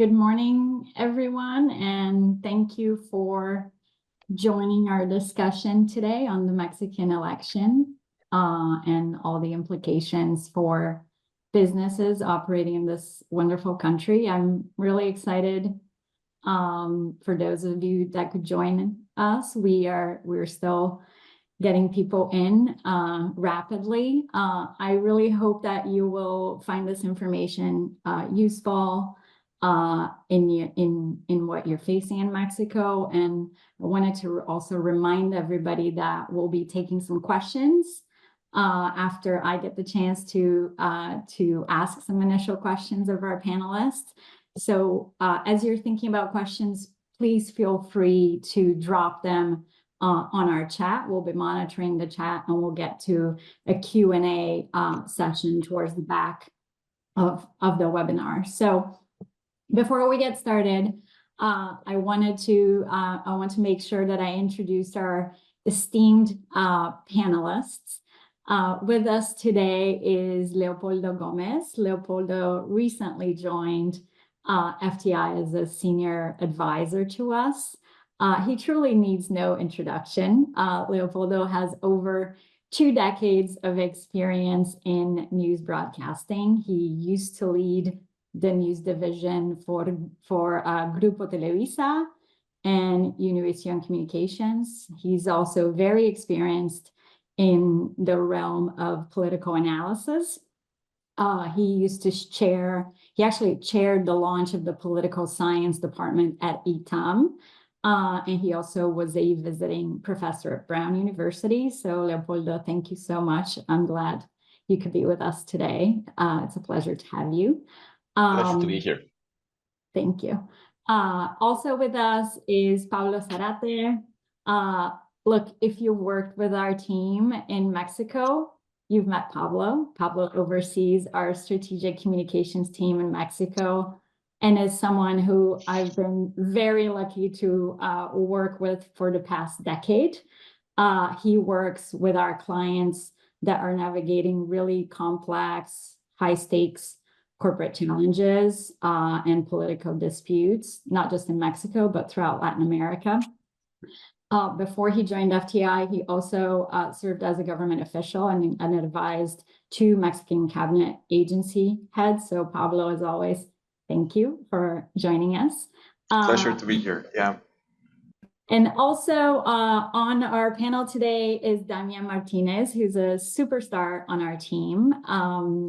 Good morning, everyone, and thank you for joining our discussion today on the Mexican election and all the implications for businesses operating in this wonderful country. I'm really excited for those of you that could join us. We're still getting people in rapidly. I really hope that you will find this information useful in what you're facing in Mexico. And I wanted to also remind everybody that we'll be taking some questions after I get the chance to ask some initial questions of our panelists. So as you're thinking about questions, please feel free to drop them on our chat. We'll be monitoring the chat, and we'll get to a Q&A session towards the back of the webinar. So before we get started, I want to make sure that I introduce our esteemed panelists. With us today is Leopoldo Gomez. Leopoldo recently joined FTI as a senior advisor to us. He truly needs no introduction. Leopoldo has over 2 decades of experience in news broadcasting. He used to lead the news division for Grupo Televisa and Univision Communications. He's also very experienced in the realm of political analysis. He actually chaired the launch of the political science department at ITAM. And he also was a visiting professor at Brown University. So Leopoldo, thank you so much. I'm glad you could be with us today. It's a pleasure to have you. Pleasure to be here. Thank you. Also with us is Pablo Zarate. Look, if you worked with our team in Mexico, you've met Pablo. Pablo oversees our strategic communications team in Mexico, and is someone who I've been very lucky to work with for the past decade. He works with our clients that are navigating really complex, high-stakes corporate challenges and political disputes, not just in Mexico, but throughout Latin America. Before he joined FTI, he also served as a government official and advised 2 Mexican cabinet agency heads. So Pablo, as always, thank you for joining us. Pleasure to be here, yeah. And also on our panel today is Damian Martinez, who's a superstar on our team.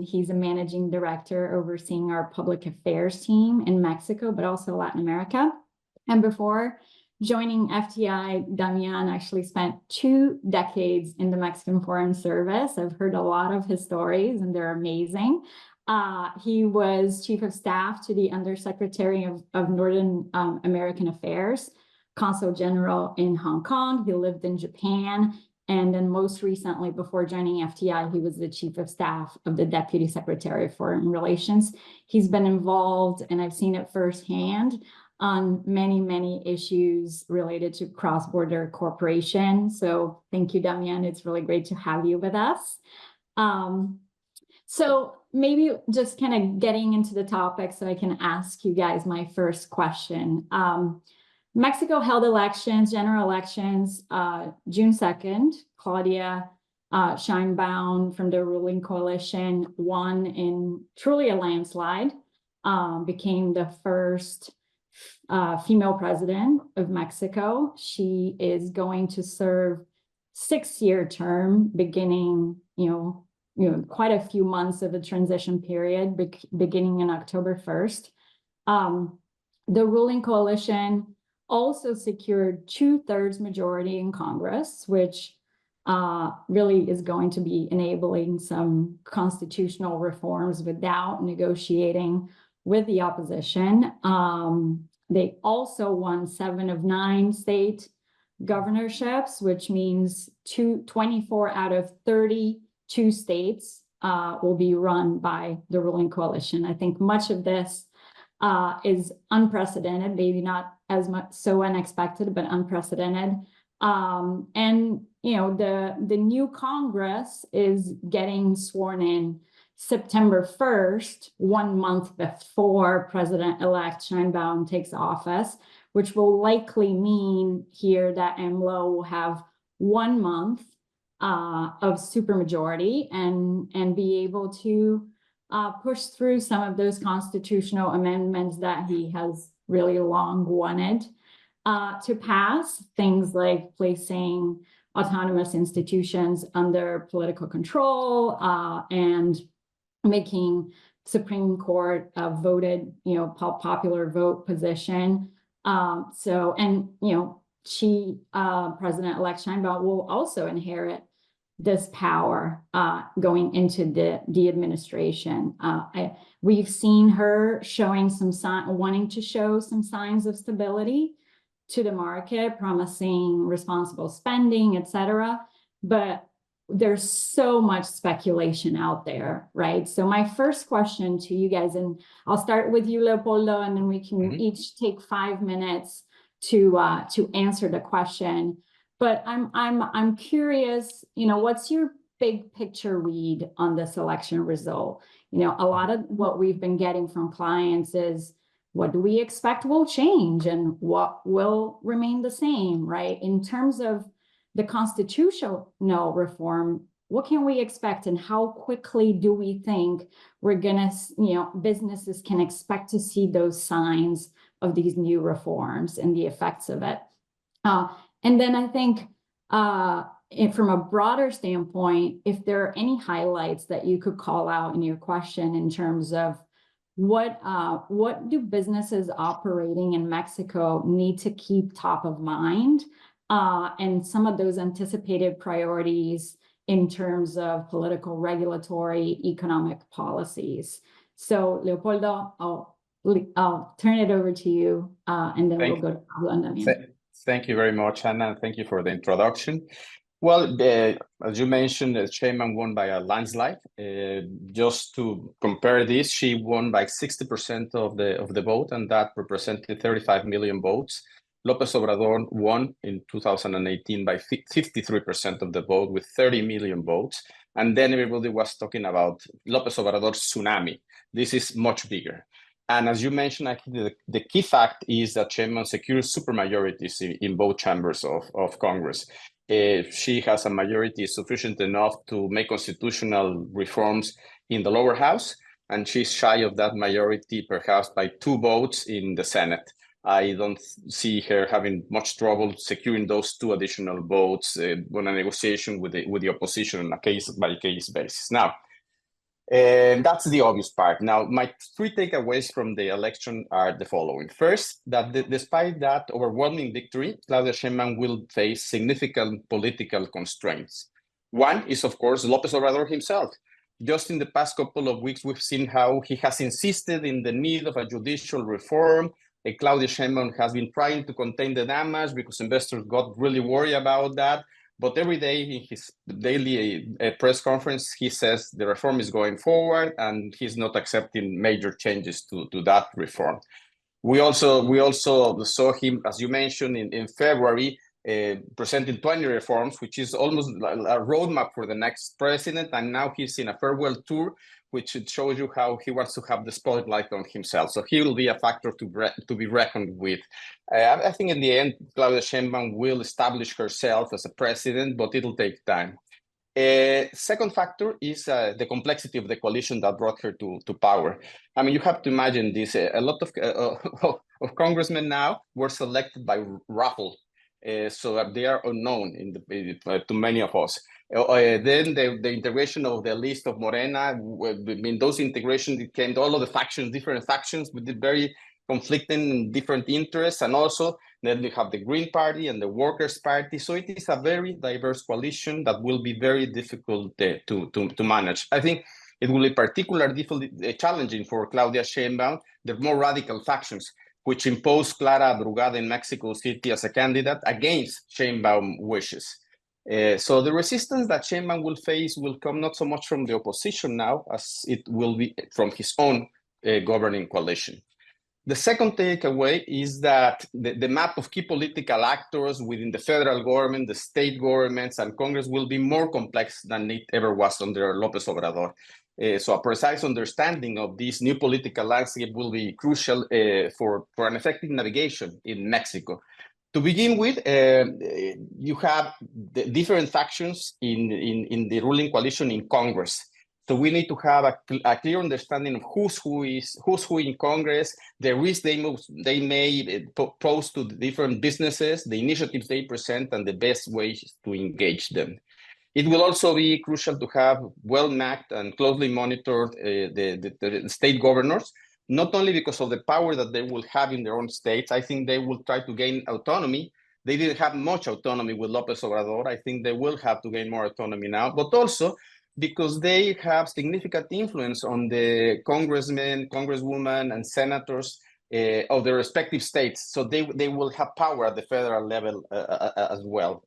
He's a managing director overseeing our public affairs team in Mexico, but also Latin America. And before joining FTI, Damian actually spent 2 decades in the Mexican Foreign Service. I've heard a lot of his stories, and they're amazing. He was chief of staff to the Undersecretary of Northern American Affairs, Consul General in Hong Kong. He lived in Japan. And then most recently, before joining FTI, he was the chief of staff of the Deputy Secretary of Foreign Relations. He's been involved, and I've seen it firsthand, on many, many issues related to cross-border cooperation. So thank you, Damian. It's really great to have you with us. So maybe just kind of getting into the topic so I can ask you guys my first question. Mexico held elections, general elections, June 2nd. Claudia Sheinbaum from the ruling coalition won in truly a landslide, became the first female president of Mexico. She is going to serve 6-year term, beginning, quite a few months of a transition period, beginning in October 1st. The ruling coalition also secured 2/3 majority in Congress, which really is going to be enabling some constitutional reforms without negotiating with the opposition. They also won 7 of 9 state governorships, which means 24 out of 32 states will be run by the ruling coalition. I think much of this is unprecedented, maybe not as much so unexpected, but unprecedented. And the new Congress is getting sworn in September 1st, 1 month before President-elect Sheinbaum takes office, which will likely mean here that AMLO will have 1 month of supermajority and be able to push through some of those constitutional amendments that he has really long wanted to pass, things like placing autonomous institutions under political control and making Supreme Court voted, popular vote position. President-elect Sheinbaum will also inherit this power going into the administration. We've seen her showing wanting to show some signs of stability to the market, promising responsible spending, et cetera. But there's so much speculation out there, right? So my first question to you guys, and I'll start with you, Leopoldo, and then we can each take 5 minutes to answer the question. But I'm curious, what's your big picture read on this election result? A lot of what we've been getting from clients is, what do we expect will change and what will remain the same, right? In terms of the constitutional reform, what can we expect and how quickly do we think we're gonna, businesses can expect to see those signs of these new reforms and the effects of it? And then I think from a broader standpoint, if there are any highlights that you could call out in your question in terms of what do businesses operating in Mexico need to keep top of mind, and some of those anticipated priorities in terms of political, regulatory, economic policies. So Leopoldo, I'll turn it over to you, and then we'll go to Pablo and Damian. Thank you very much, Anna, and thank you for the introduction. Well, as you mentioned, Sheinbaum won by a landslide. Just to compare this, she won by 60% of the vote, and that represented 35 million votes. López Obrador won in 2018 by 53% of the vote with 30 million votes. And then everybody was talking about López Obrador's tsunami. This is much bigger. And as you mentioned, I think the key fact is that Sheinbaum secures supermajorities in both chambers of Congress. She has a majority sufficient enough to make constitutional reforms in the lower house, and she's shy of that majority perhaps by 2 votes in the Senate. I don't see her having much trouble securing those 2 additional votes on a negotiation with the opposition on a case-by-case basis. Now, that's the obvious part. Now, my 3 takeaways from the election are the following. First, that despite that overwhelming victory, Claudia Sheinbaum will face significant political constraints. One is, of course, López Obrador himself. Just in the past couple of weeks, we've seen how he has insisted in the need of a judicial reform. Claudia Sheinbaum has been trying to contain the damage because investors got really worried about that. But every day in his daily press conference, he says the reform is going forward and he's not accepting major changes to that reform. We also saw him, as you mentioned, in February, presenting 20 reforms, which is almost a roadmap for the next president. And now he's in a farewell tour, which shows you how he wants to have the spotlight on himself. So he will be a factor to be reckoned with. I think in the end, Claudia Sheinbaum will establish herself as a president, but it'll take time. Second factor is the complexity of the coalition that brought her to power. I mean, you have to imagine this. A lot of congressmen now were selected by raffle. So they are unknown to many of us. Then the integration of the list of Morena, in those integrations, it came to all of the factions, different factions with very conflicting different interests. And also then we have the Green Party and the Workers' Party. So it is a very diverse coalition that will be very difficult to manage. I think it will be particularly challenging for Claudia Sheinbaum, the more radical factions, which imposed Clara Brugada in Mexico City as a candidate against Sheinbaum wishes. So the resistance that Sheinbaum will face will come not so much from the opposition now as it will be from his own governing coalition. The second takeaway is that the map of key political actors within the federal government, the state governments, and Congress will be more complex than it ever was under López Obrador. So a precise understanding of this new political landscape will be crucial for an effective navigation in Mexico. To begin with, you have the different factions in the ruling coalition in Congress. So we need to have a clear understanding of who's who in Congress, the risk they may pose to the different businesses, the initiatives they present, and the best ways to engage them. It will also be crucial to have well-mapped and closely monitored the state governors, not only because of the power that they will have in their own states. I think they will try to gain autonomy. They didn't have much autonomy with López Obrador. I think they will have to gain more autonomy now, but also because they have significant influence on the congressmen, congresswomen, and senators of their respective states. So they will have power at the federal level as well.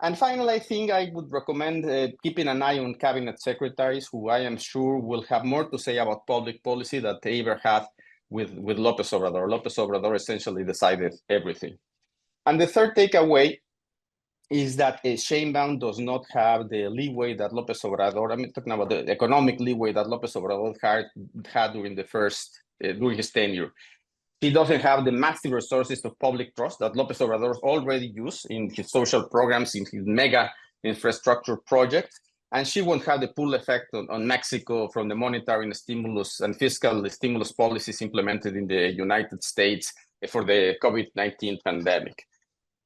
And finally, I think I would recommend keeping an eye on cabinet secretaries, who I am sure will have more to say about public policy than they ever had with López Obrador. López Obrador essentially decided everything. And the third takeaway is that Sheinbaum does not have the leeway that López Obrador, I'm talking about the economic leeway that López Obrador had during his tenure. He doesn't have the massive resources of public trust that López Obrador already used in his social programs, in his mega infrastructure projects. And she won't have the pull effect on Mexico from the monetary stimulus and fiscal stimulus policies implemented in the United States for the COVID-19 pandemic.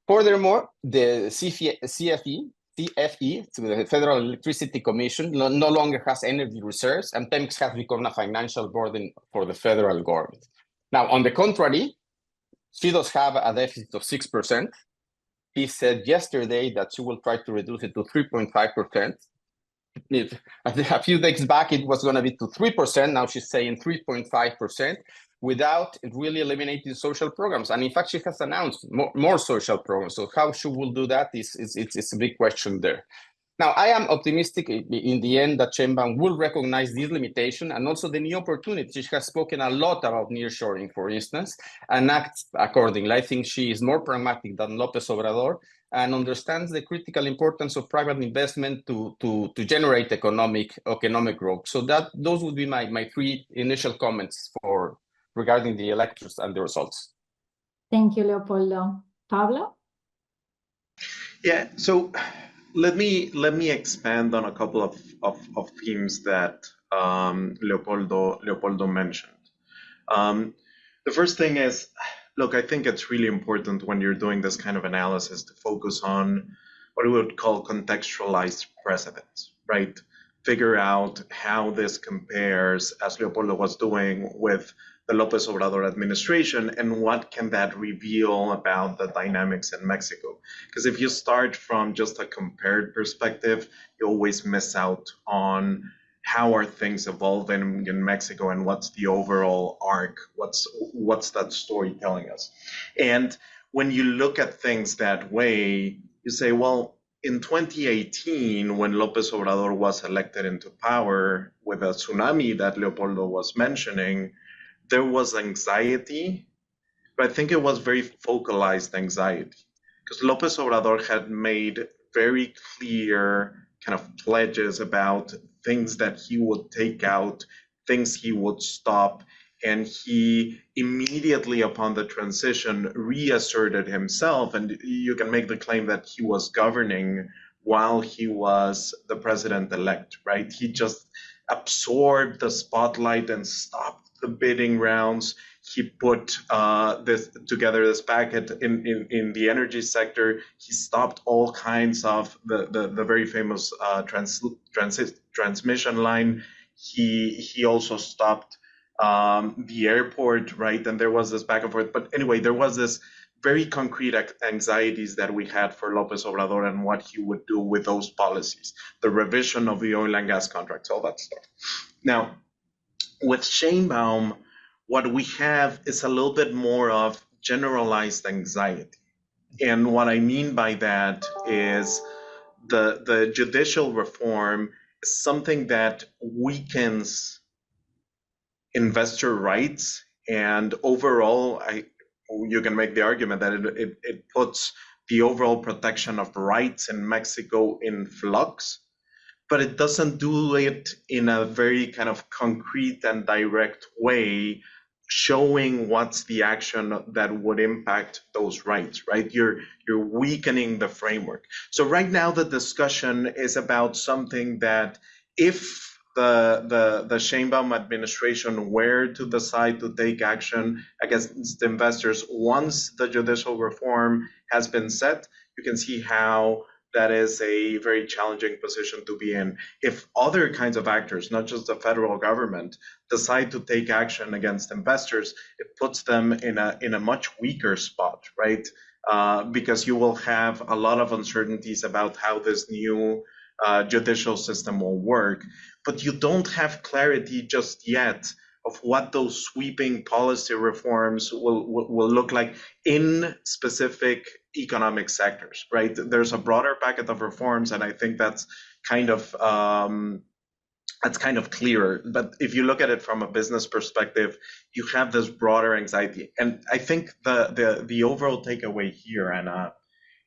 Furthermore, the CFE, so the Federal Electricity Commission, no longer has energy reserves, and Pemex has become a financial burden for the federal government. Now, on the contrary, she does have a deficit of 6%. He said yesterday that she will try to reduce it to 3.5%. A few days back, it was going to be to 3%. Now she's saying 3.5% without really eliminating social programs. And in fact, she has announced more social programs. So how she will do that it's a big question there. Now, I am optimistic in the end that Sheinbaum will recognize this limitation and also the new opportunities. She has spoken a lot about nearshoring, for instance, and acts accordingly. I think she is more pragmatic than López Obrador and understands the critical importance of private investment to generate economic growth. So those would be my three initial comments regarding the elections and the results. Thank you, Leopoldo. Pablo? Yeah, so let me expand on a couple of themes that Leopoldo mentioned. The first thing is, look, I think it's really important when you're doing this kind of analysis to focus on what we would call contextualized precedents, right? Figure out how this compares, as Leopoldo was doing, with the López Obrador administration, and what can that reveal about the dynamics in Mexico? Because if you start from just a compared perspective, you always miss out on how are things evolving in Mexico and what's the overall arc, what's that story telling us? And when you look at things that way, you say, well, in 2018, when López Obrador was elected into power with a tsunami that Leopoldo was mentioning, there was anxiety, but I think it was very focalized anxiety, because López Obrador had made very clear kind of pledges about things that he would take out, things he would stop, and he immediately upon the transition reasserted himself, and you can make the claim that he was governing while he was the president-elect, right? He just absorbed the spotlight and stopped the bidding rounds. He put this packet in the energy sector. He stopped all kinds of the very famous transmission line. He also stopped the airport, right? And there was this back and forth. But anyway, there was this very concrete anxieties that we had for López Obrador and what he would do with those policies, the revision of the oil and gas contracts, all that stuff. Now, with Sheinbaum, what we have is a little bit more of generalized anxiety. And what I mean by that is the judicial reform is something that weakens investor rights And overall, you can make the argument that it puts the overall protection of rights in Mexico in flux, but it doesn't do it in a very kind of concrete and direct way, showing what's the action that would impact those rights, right? You're weakening the framework. So right now the discussion is about something that, if the Sheinbaum administration were to decide to take action against investors once the judicial reform has been set, you can see how that is a very challenging position to be in. If other kinds of actors, not just the federal government, decide to take action against investors, it puts them in a much weaker spot, right? Because you will have a lot of uncertainties about how this new judicial system will work, but you don't have clarity just yet of what those sweeping policy reforms will look like in specific economic sectors, right? There's a broader packet of reforms, and I think that's kind of clearer. But if you look at it from a business perspective, you have this broader anxiety. And I think the overall takeaway here, Anna,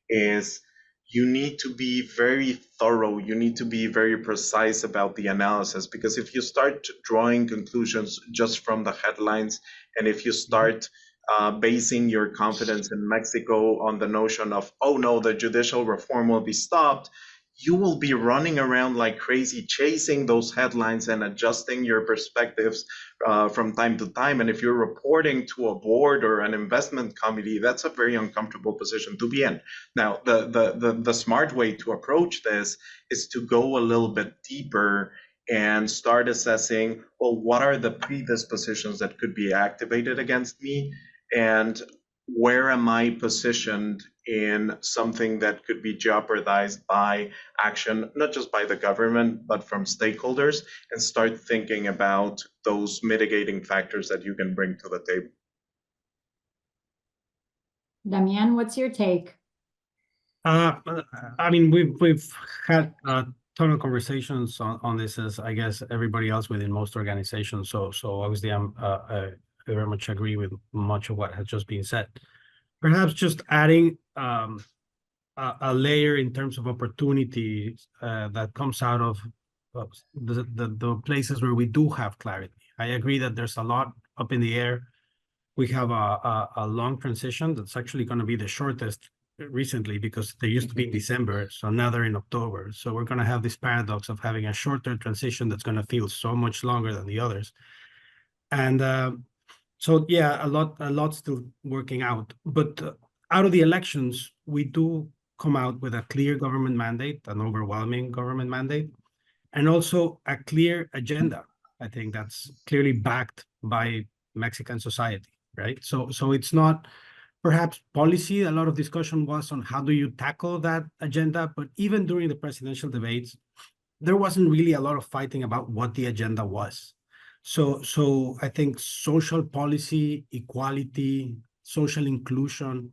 is you need to be very thorough. You need to be very precise about the analysis, because if you start drawing conclusions just from the headlines, and if you start basing your confidence in Mexico on the notion of, oh no, the judicial reform will be stopped, you will be running around like crazy chasing those headlines and adjusting your perspectives from time to time. And if you're reporting to a board or an investment committee, that's a very uncomfortable position to be in. Now, the smart way to approach this is to go a little bit deeper and start assessing, well, what are the predispositions that could be activated against me? And where am I positioned in something that could be jeopardized by action, not just by the government, but from stakeholders, and start thinking about those mitigating factors that you can bring to the table. Damian, what's your take? I mean, we've had a ton of conversations on this, as I guess everybody else within most organizations. So obviously I very much agree with much of what has just been said. Perhaps just adding a layer in terms of opportunity that comes out of the places where we do have clarity. I agree that there's a lot up in the air. We have a long transition that's actually going to be the shortest recently, because they used to be in December, so now they're in October. So we're going to have this paradox of having a shorter transition that's going to feel so much longer than the others. And so yeah, a lot still working out. But out of the elections, we do come out with a clear government mandate, an overwhelming government mandate, and also a clear agenda. I think that's clearly backed by Mexican society, right? So it's not perhaps policy. A lot of discussion was on how do you tackle that agenda, but even during the presidential debates, there wasn't really a lot of fighting about what the agenda was. So I think social policy, equality, social inclusion,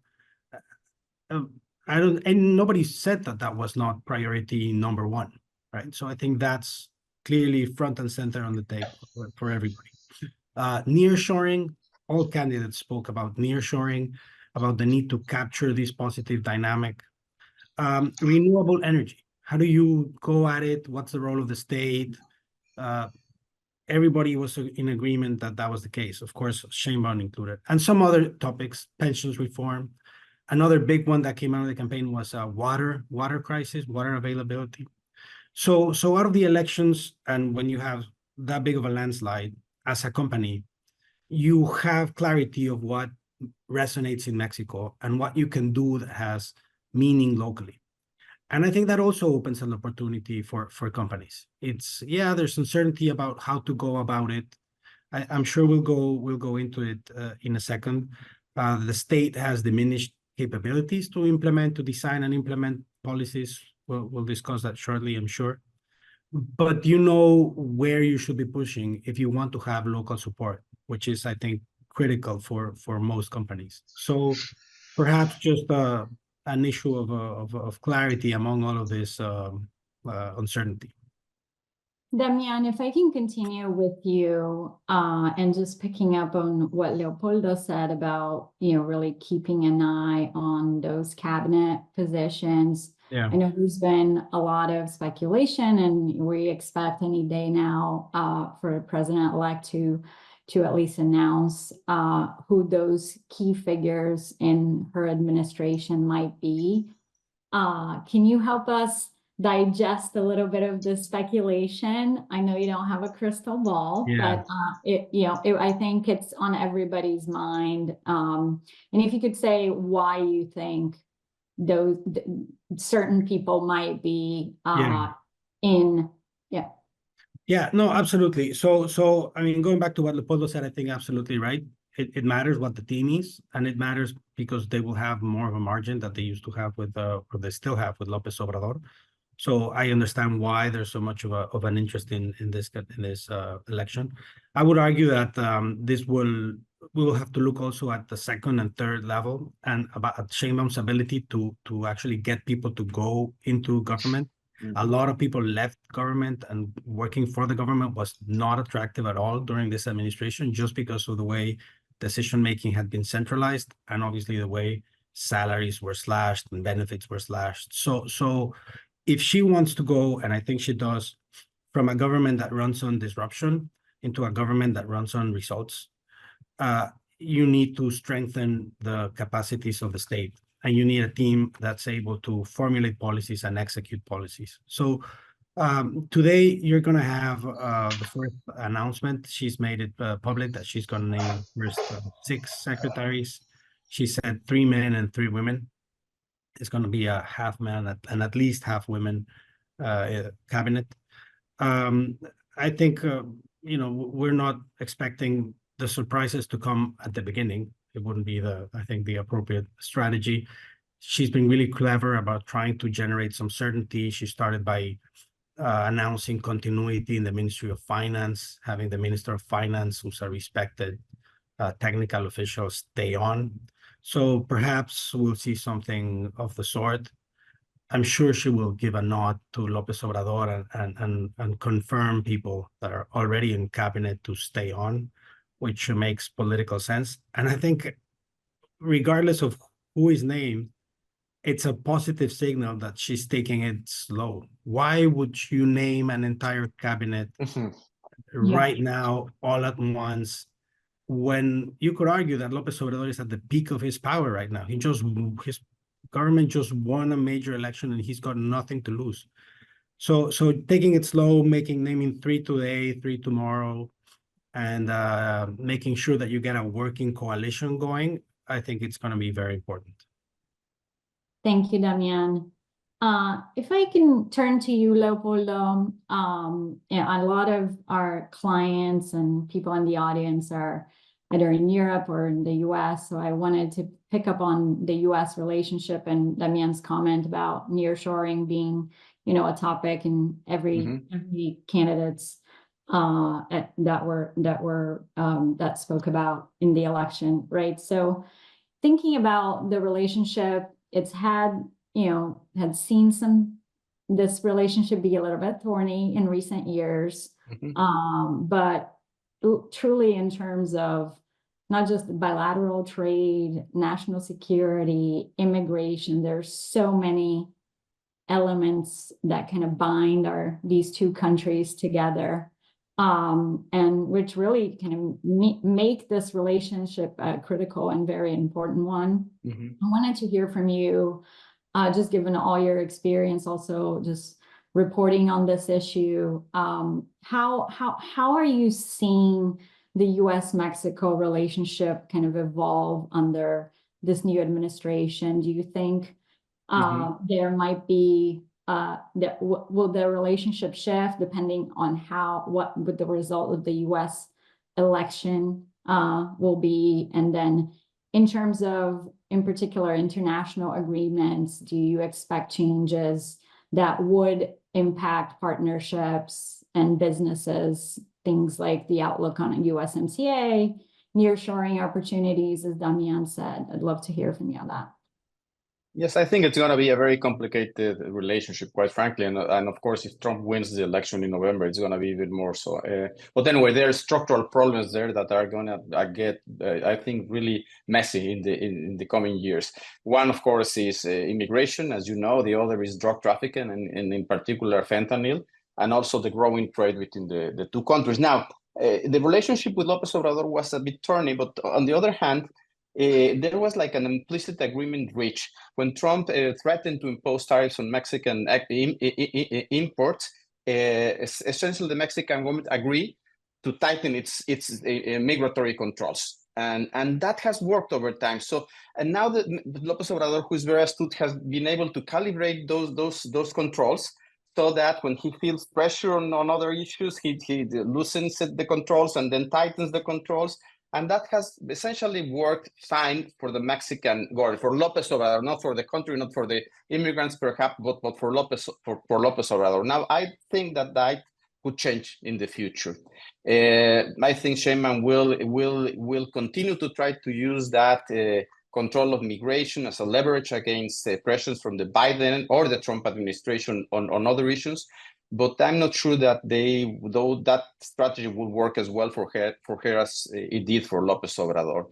and nobody said that was not priority number one, right? So I think that's clearly front and center on the table for everybody. Nearshoring, all candidates spoke about nearshoring, about the need to capture this positive dynamic. Renewable energy, how do you go at it? What's the role of the state? Everybody was in agreement that was the case. Of course, Sheinbaum included, and some other topics, pensions reform. Another big one that came out of the campaign was water crisis, water availability. So out of the elections, and when you have that big of a landslide as a company, you have clarity of what resonates in Mexico and what you can do that has meaning locally. And I think that also opens an opportunity for companies. There's uncertainty about how to go about it. I'm sure we'll go into it in a second. The state has diminished capabilities to design and implement policies. We'll discuss that shortly, I'm sure. But you know where you should be pushing if you want to have local support, which is, I think, critical for most companies. So perhaps just an issue of clarity among all of this uncertainty. Damian, if I can continue with you, and just picking up on what Leopoldo said about, really keeping an eye on those cabinet positions. Yeah. I know there's been a lot of speculation, and we expect any day now, for President-elect to at least announce, who those key figures in her administration might be. Can you help us digest a little bit of the speculation? I know you don't have a crystal ball, Yeah. but I think it's on everybody's mind. And if you could say why you think those certain people might be in, yeah. Yeah, no, absolutely. So I mean, going back to what Leopoldo said, I think absolutely right. It matters what the team is, and it matters because they will have more of a margin that they used to have with, or they still have with López Obrador. So I understand why there's so much of an interest in this election. I would argue that we will have to look also at the second and third level, and about Sheinbaum's ability to actually get people to go into government. A lot of people left government, and working for the government was not attractive at all during this administration, just because of the way decision-making had been centralized, and obviously the way salaries were slashed and benefits were slashed. So if she wants to go, and I think she does, from a government that runs on disruption into a government that runs on results, you need to strengthen the capacities of the state, and you need a team that's able to formulate policies and execute policies. So today you're going to have the first announcement. She's made it public that she's going to name first 6 secretaries. She said 3 men and 3 women. It's going to be a half man and at least half women cabinet. I think, we're not expecting the surprises to come at the beginning. It wouldn't be I think, the appropriate strategy. She's been really clever about trying to generate some certainty. She started by announcing continuity in the Ministry of Finance, having the Minister of Finance, who's a respected technical official, stay on. So perhaps we'll see something of the sort. I'm sure she will give a nod to López Obrador and confirm people that are already in cabinet to stay on, which makes political sense. And I think regardless of who is named, it's a positive signal that she's taking it slow. Why would you name an entire cabinet right now, all at once, when you could argue that López Obrador is at the peak of his power right now? His government just won a major election, and he's got nothing to lose. So taking it slow, naming 3 today, 3 tomorrow, and making sure that you get a working coalition going, I think it's going to be very important. Thank you, Damian. If I can turn to you, Leopoldo, a lot of our clients and people in the audience are either in Europe or in the US. So I wanted to pick up on the US relationship and Damian's comment about nearshoring being, a topic in every candidates that spoke about in the election, right? So thinking about the relationship, it's had seen this relationship be a little bit thorny in recent years. But truly in terms of not just bilateral trade, national security, immigration, there's so many elements that kind of bind these two countries together, and which really kind of make this relationship a critical and very important one. I wanted to hear from you, just given all your experience, also just reporting on this issue. How are you seeing the U.S.-Mexico relationship kind of evolve under this new administration? Do you think there might be will the relationship shift depending on what the result of the U.S. election will be? And then in terms of, in particular, international agreements, do you expect changes that would impact partnerships and businesses, things like the outlook on a USMCA, nearshoring opportunities, as Damian said? I'd love to hear from you on that. Yes, I think it's going to be a very complicated relationship, quite frankly. And of course, if Trump wins the election in November, it's going to be even more so. But anyway, there are structural problems there that are going to get, I think, really messy in the coming years. One, of course, is immigration, as you know. The other is drug trafficking, and in particular, fentanyl, and also the growing trade between the two countries. Now, the relationship with López Obrador was a bit thorny, but on the other hand, there was like an implicit agreement reached when Trump threatened to impose tariffs on Mexican imports. Essentially, the Mexican government agreed to tighten its migratory controls, and that has worked over time. So, and now that López Obrador, who is very astute, has been able to calibrate those controls, so that when he feels pressure on other issues, he loosens the controls and then tightens the controls. And that has essentially worked fine for the Mexican government, for López Obrador, not for the country, not for the immigrants perhaps, but for López Obrador. Now, I think that could change in the future. I think Sheinbaum will continue to try to use that control of migration as a leverage against pressures from the Biden or the Trump administration on other issues. But I'm not sure that that strategy will work as well for her as it did for López Obrador.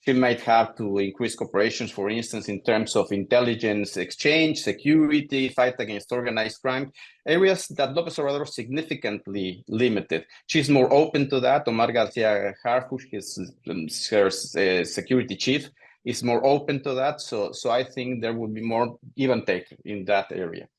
She might have to increase cooperations, for instance, in terms of intelligence exchange, security, fight against organized crime, areas that López Obrador significantly limited. She's more open to that. Omar Garcia Harfuch, her security chief, is more open to that. So I think there will be more give and take in that area.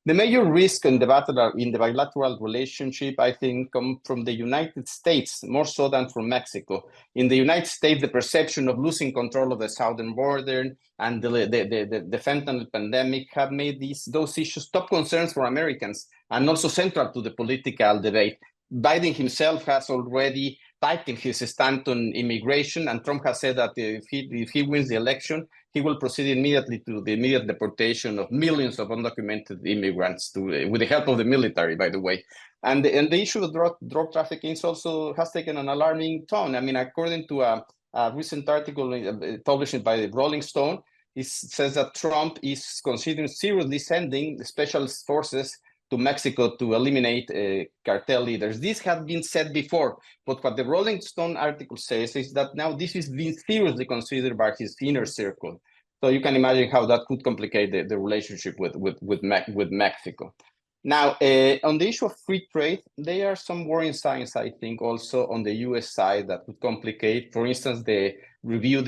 The major risk in the bilateral relationship, I think, come from the United States, more so than from Mexico. In the United States, the perception of losing control of the southern border and the fentanyl pandemic have made those issues top concerns for Americans and also central to the political debate. Biden himself has already tightened his stance on immigration, and Trump has said that if he wins the election, he will proceed immediately to the immediate deportation of millions of undocumented immigrants with the help of the military, by the way. And the issue of drug trafficking also has taken an alarming tone. I mean, according to a recent article published by the Rolling Stone, it says that Trump is considering seriously sending special forces to Mexico to eliminate cartel leaders. This had been said before, but what the Rolling Stone article says is that now this is being seriously considered by his inner circle. So you can imagine how that could complicate the relationship with Mexico. Now, on the issue of free trade, there are some worrying signs, I think, also on the U.S. side that would complicate, for instance, the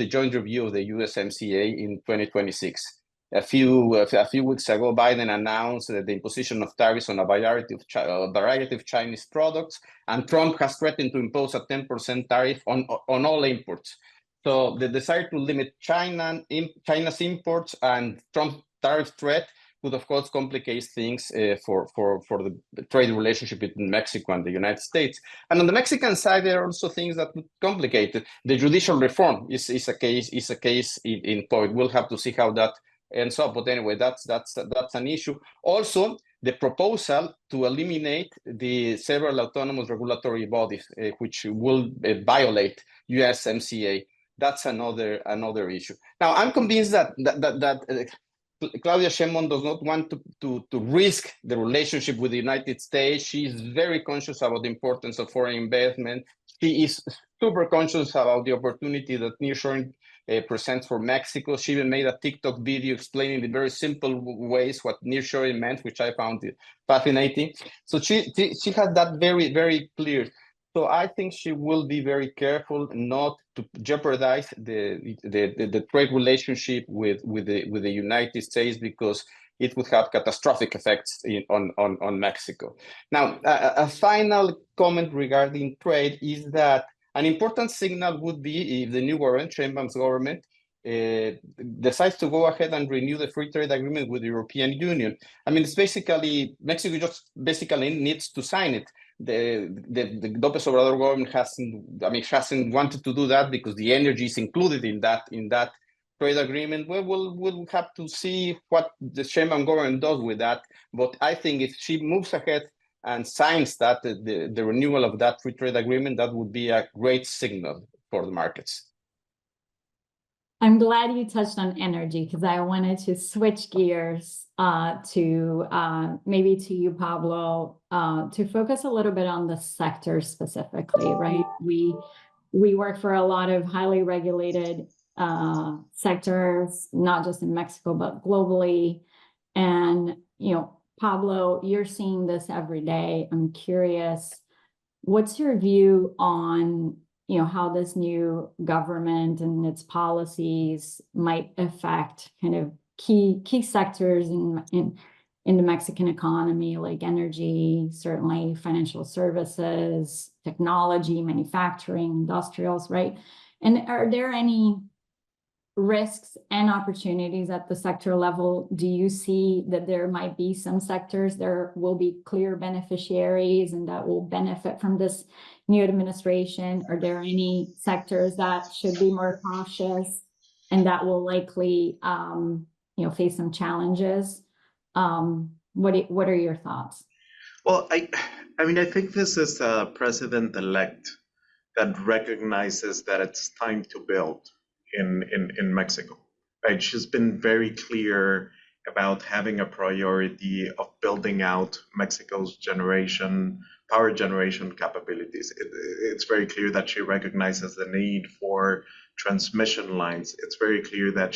joint review of the USMCA in 2026. A few weeks ago, Biden announced the imposition of tariffs on a variety of Chinese products, and Trump has threatened to impose a 10% tariff on all imports. So the desire to limit China's imports and Trump's tariff threat would, of course, complicate things for the trade relationship between Mexico and the United States. And on the Mexican side, there are also things that would complicate it. The judicial reform is a case in point. We'll have to see how that ends up. But anyway, that's an issue. Also, the proposal to eliminate the several autonomous regulatory bodies, which will violate USMCA. That's another issue. Now, I'm convinced that Claudia Sheinbaum does not want to risk the relationship with the United States. She is very conscious about the importance of foreign investment. She is super conscious about the opportunity that nearshoring presents for Mexico. She even made a TikTok video explaining in very simple ways what nearshoring meant, which I found fascinating. So she has that very, very clear. So I think she will be very careful not to jeopardize the trade relationship with the United States, because it would have catastrophic effects on Mexico. Now, a final comment regarding trade is that an important signal would be if the new government, Sheinbaum's government, decides to go ahead and renew the free trade agreement with the European Union. I mean, it's basically, Mexico just basically needs to sign it. The López Obrador government hasn't wanted to do that because the energy is included in that trade agreement. We'll have to see what the Sheinbaum government does with that. But I think if she moves ahead and signs that the renewal of that free trade agreement, that would be a great signal for the markets. I'm glad you touched on energy because I wanted to switch gears to maybe to you, Pablo, to focus a little bit on the sector specifically, right? We work for a lot of highly regulated sectors, not just in Mexico, but globally. And, you know, Pablo, you're seeing this every day. I'm curious, what's your view on, you know, how this new government and its policies might affect kind of key sectors in the Mexican economy, like energy, certainly financial services, technology, manufacturing, industrials, right? And are there any risks and opportunities at the sector level? Do you see that there might be some sectors there will be clear beneficiaries and that will benefit from this new administration? Are there any sectors that should be more cautious and that will likely you know, face some challenges? What are your thoughts? Well, I mean, I think this is a president-elect that recognizes that it's time to build in Mexico, right? She's been very clear about having a priority of building out Mexico's power generation capabilities. It's very clear that she recognizes the need for transmission lines. It's very clear that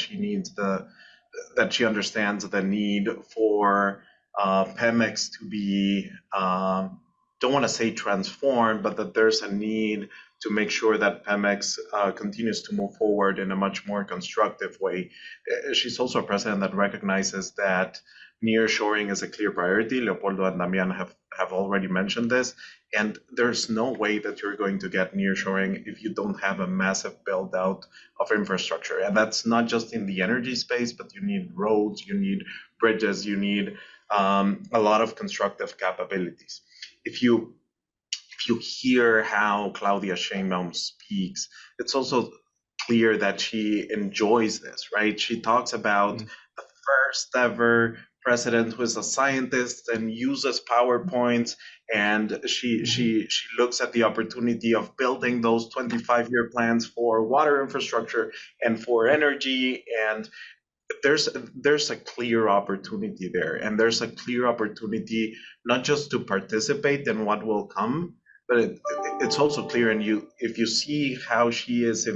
she understands the need for Pemex to be, don't want to say transformed, but that there's a need to make sure that Pemex continues to move forward in a much more constructive way. She's also a president that recognizes that nearshoring is a clear priority. Leopoldo and Damian have already mentioned this, and there's no way that you're going to get nearshoring if you don't have a massive build out of infrastructure. And that's not just in the energy space, but you need roads, you need bridges, you need a lot of constructive capabilities. If you hear how Claudia Sheinbaum speaks, it's also clear that she enjoys this, right? She talks about the first ever president who is a scientist and uses PowerPoints, and she looks at the opportunity of building those 25-year plans for water infrastructure and for energy, and there's a clear opportunity there, and there's a clear opportunity not just to participate in what will come, but it's also clear, and if you see how she is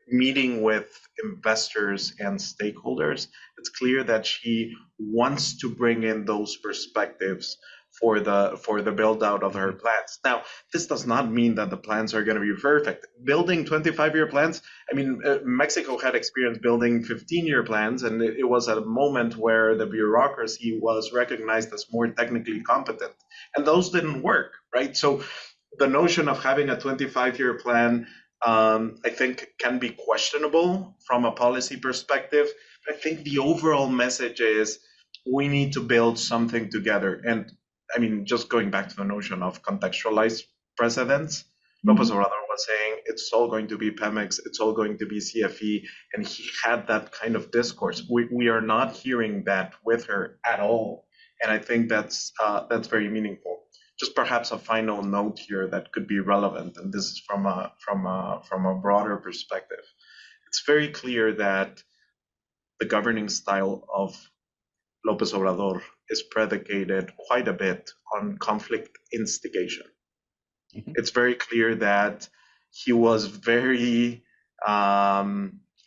meeting with investors and stakeholders, it's clear that she wants to bring in those perspectives for the build out of her plans. Now, this does not mean that the plans are going to be perfect. Building 25-year plans, I mean, Mexico had experience building 15-year plans, and it was at a moment where the bureaucracy was recognized as more technically competent, and those didn't work, right? So the notion of having a 25-year plan, I think, can be questionable from a policy perspective. I think the overall message is we need to build something together. And I mean, just going back to the notion of contextualized precedents, López Obrador was saying it's all going to be Pemex, it's all going to be CFE, and he had that kind of discourse. We are not hearing that with her at all, and I think that's very meaningful. Just perhaps a final note here that could be relevant, and this is from a broader perspective. It's very clear that the governing style of López Obrador is predicated quite a bit on conflict instigation. It's very clear that he was very, I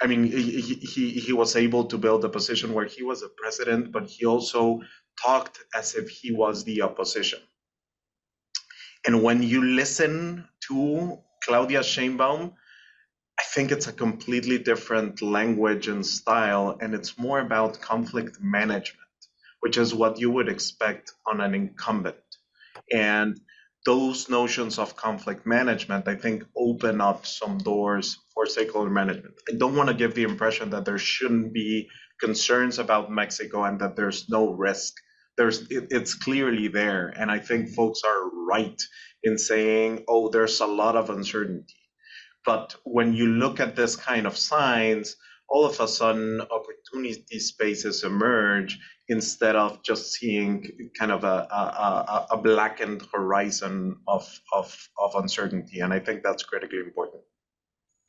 mean, he was able to build a position where he was a president, but he also talked as if he was the opposition. And when you listen to Claudia Sheinbaum, I think it's a completely different language and style, and it's more about conflict management, which is what you would expect on an incumbent. And those notions of conflict management, I think, open up some doors for stakeholder management. I don't want to give the impression that there shouldn't be concerns about Mexico and that there's no risk. It's clearly there. And I think folks are right in saying, oh, there's a lot of uncertainty. But when you look at this kind of signs, all of a sudden opportunity spaces emerge instead of just seeing kind of a blackened horizon of uncertainty. And I think that's critically important.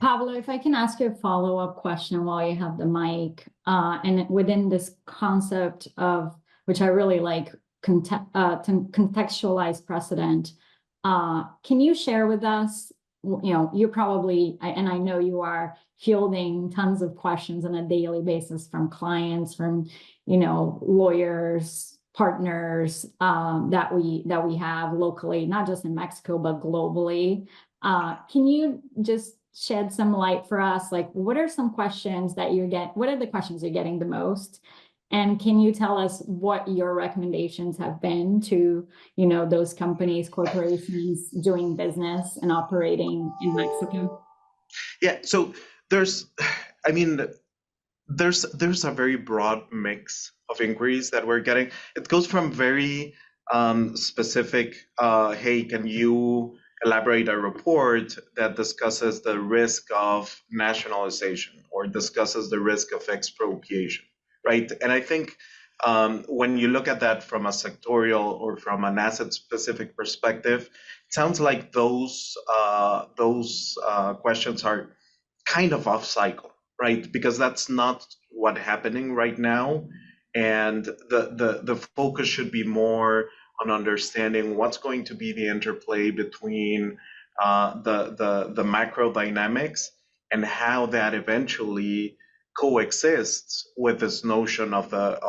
Pablo, if I can ask you a follow-up question while you have the mic, and within this concept of, which I really like, contextualized precedent, can you share with us, you're probably, and I know you are fielding tons of questions on a daily basis from clients, from, lawyers, partners, that we have locally, not just in Mexico, but globally. Can you just shed some light for us? Like, what are some questions that what are the questions you're getting the most? And can you tell us what your recommendations have been to, those companies, corporations doing business and operating in Mexico? Yeah, so there's a very broad mix of inquiries that we're getting. It goes from very specific, hey, can you elaborate a report that discusses the risk of nationalization or discusses the risk of expropriation, right? And I think when you look at that from a sectorial or from an asset-specific perspective, it sounds like those questions are kind of off cycle, right? Because that's not what's happening right now. And the focus should be more on understanding what's going to be the interplay between the macro dynamics and how that eventually coexists with this notion of the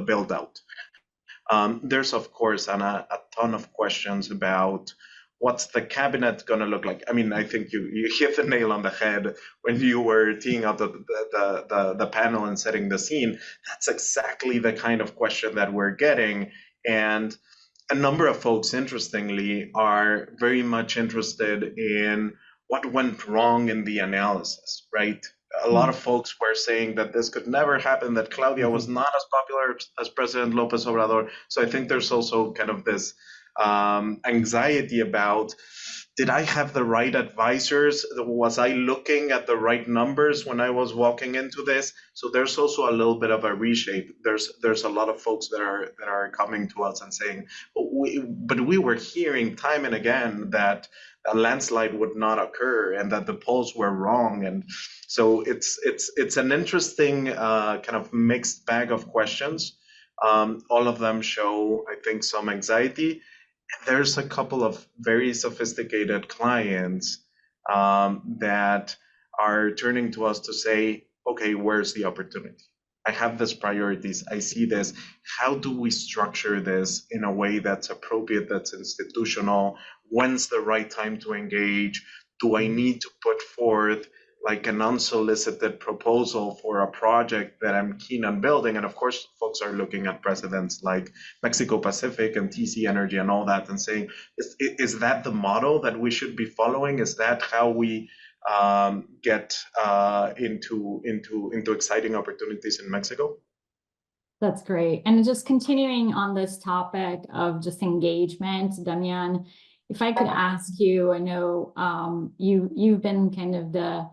build out. There's of course a ton of questions about what's the cabinet going to look like. I mean, I think you hit the nail on the head when you were teeing up the panel and setting the scene. That's exactly the kind of question that we're getting. And a number of folks, interestingly, are very much interested in what went wrong in the analysis, right? A lot of folks were saying that this could never happen, that Claudia was not as popular as President López Obrador. So I think there's also kind of this anxiety about, did I have the right advisors? Was I looking at the right numbers when I was walking into this? So there's also a little bit of a reshape. There's a lot of folks that are coming to us and saying, but we were hearing time and again that a landslide would not occur and that the polls were wrong. And so it's an interesting kind of mixed bag of questions. All of them show, I think, some anxiety. There's a couple of very sophisticated clients that are turning to us to say, okay, where's the opportunity? I have these priorities. I see this. How do we structure this in a way that's appropriate, that's institutional? When's the right time to engage? Do I need to put forth like an unsolicited proposal for a project that I'm keen on building? And of course, folks are looking at precedents like Mexico Pacific and TC Energy and all that and saying, is that the model that we should be following? Is that how we get into exciting opportunities in Mexico? That's great. And just continuing on this topic of just engagement, Damian, if I could ask you, I know you've been kind of the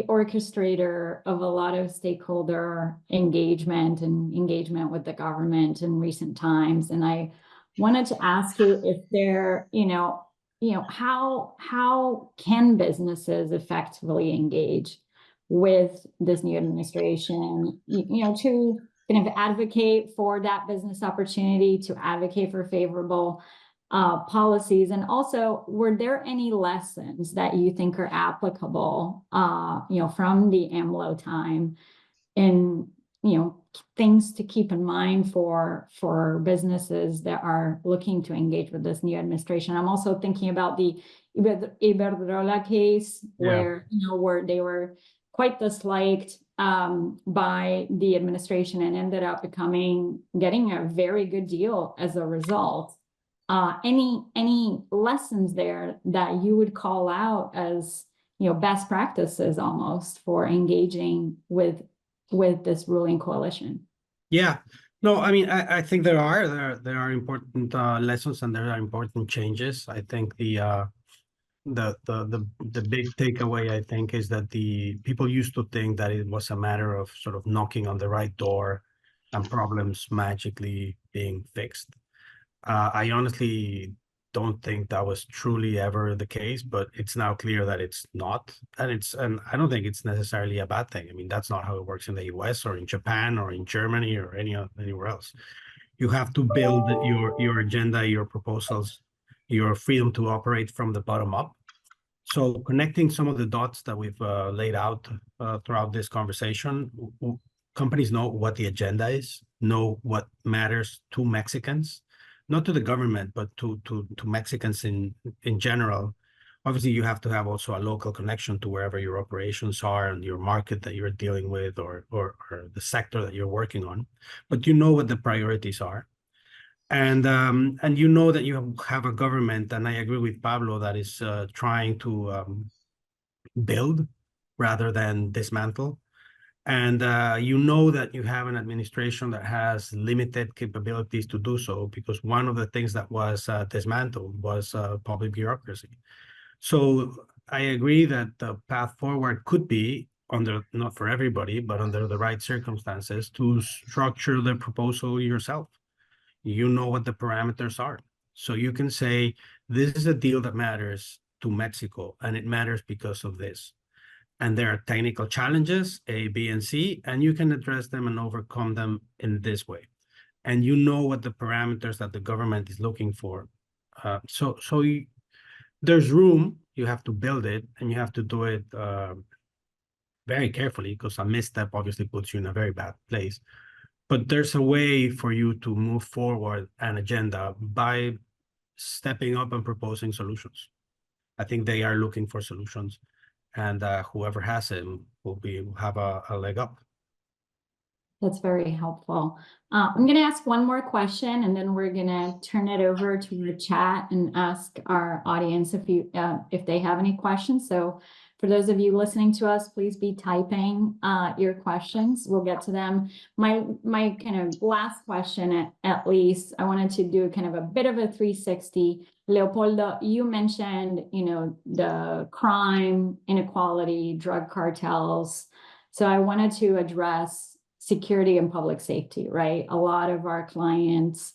orchestrator of a lot of stakeholder engagement and engagement with the government in recent times. And I wanted to ask you if there, how can businesses effectively engage with this new administration, to kind of advocate for that business opportunity, to advocate for favorable policies? And also, were there any lessons that you think are applicable, from the AMLO time, and things to keep in mind for businesses that are looking to engage with this new administration? I'm also thinking about the Iberdrola case, where where they were quite disliked by the administration and ended up getting a very good deal as a result. Any lessons there that you would call out as best practices almost for engaging with this ruling coalition? Yeah, no, I mean, I think there are important lessons and there are important changes. I think the big takeaway, I think, is that the people used to think that it was a matter of sort of knocking on the right door and problems magically being fixed. I honestly don't think that was truly ever the case, but it's now clear that it's not. And I don't think it's necessarily a bad thing. I mean, that's not how it works in the US or in Japan or in Germany or anywhere else. You have to build your agenda, your proposals, your freedom to operate from the bottom up. So connecting some of the dots that we've laid out throughout this conversation, companies know what the agenda is, know what matters to Mexicans, not to the government, but to Mexicans in general. Obviously, you have to have also a local connection to wherever your operations are and your market that you're dealing with, or the sector that you're working on. But you know what the priorities are. And you know that you have a government, and I agree with Pablo, that is trying to build rather than dismantle. And you know that you have an administration that has limited capabilities to do so, because one of the things that was dismantled was public bureaucracy. So I agree that the path forward could be, under, not for everybody, but under the right circumstances, to structure the proposal yourself. You know what the parameters are. So you can say, this is a deal that matters to Mexico, and it matters because of this. And there are technical challenges, A, B, and C, and you can address them and overcome them in this way. And you know what the parameters that the government is looking for. There's room, you have to build it, and you have to do it very carefully, because a misstep obviously puts you in a very bad place. But there's a way for you to move forward an agenda by stepping up and proposing solutions. I think they are looking for solutions, and whoever has them will have a leg up. That's very helpful. I'm going to ask one more question, and then we're going to turn it over to the chat and ask our audience if they have any questions. So for those of you listening to us, please be typing your questions. We'll get to them. My kind of last question, at least, I wanted to do kind of a bit of a 360. Leopoldo, you mentioned, the crime, inequality, drug cartels. So I wanted to address security and public safety, right? A lot of our clients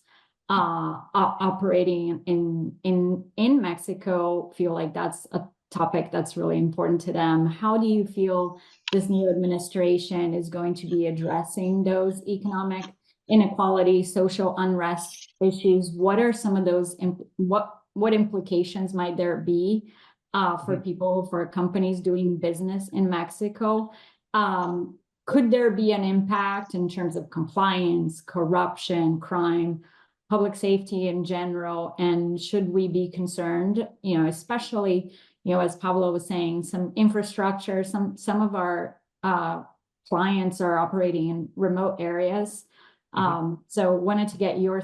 operating in Mexico feel like that's a topic that's really important to them. How do you feel this new administration is going to be addressing those economic inequality, social unrest issues? What are some of those, what implications might there be for people, for companies doing business in Mexico? Could there be an impact in terms of compliance, corruption, crime, public safety in general? And should we be concerned, especially, as Pablo was saying, some infrastructure, some of our clients are operating in remote areas. So wanted to get your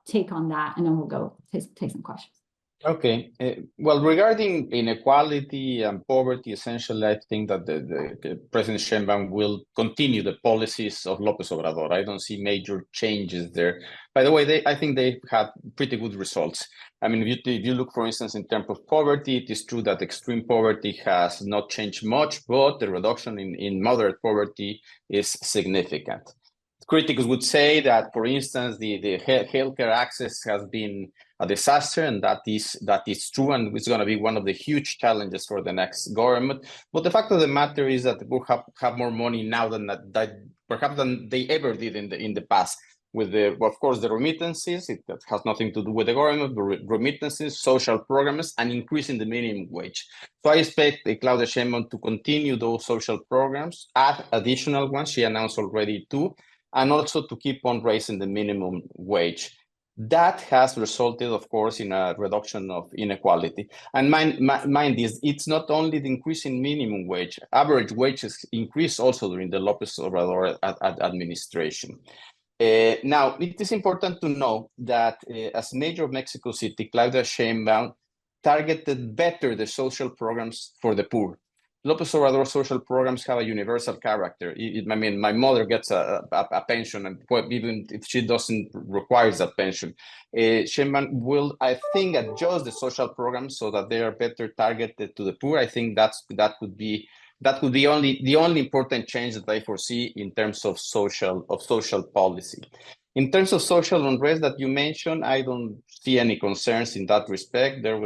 take on that, and then we'll go take some questions. Okay. Well, regarding inequality and poverty, essentially, I think that the President Sheinbaum will continue the policies of López Obrador. I don't see major changes there. By the way, I think they had pretty good results. I mean, if you look, for instance, in terms of poverty, it is true that extreme poverty has not changed much, but the reduction in moderate poverty is significant. Critics would say that, for instance, the healthcare access has been a disaster, and that is true, and it's going to be one of the huge challenges for the next government. But the fact of the matter is that people have more money now than perhaps than they ever did in the past. With of course, the remittances, that has nothing to do with the government, but remittances, social programs, and increasing the minimum wage. So I expect Claudia Sheinbaum to continue those social programs, add additional ones. She announced already 2, and also to keep on raising the minimum wage. That has resulted, of course, in a reduction of inequality. And mind this, it's not only the increase in minimum wage, average wages increased also during the López Obrador administration. Now, it is important to know that as mayor of Mexico City, Claudia Sheinbaum targeted better the social programs for the poor. López Obrador social programs have a universal character. I mean, my mother gets a pension, and even if she doesn't require that pension, Sheinbaum will, I think, adjust the social programs so that they are better targeted to the poor. I think that would be the only important change that I foresee in terms of social policy. In terms of social unrest that you mentioned, I don't see any concerns in that respect. That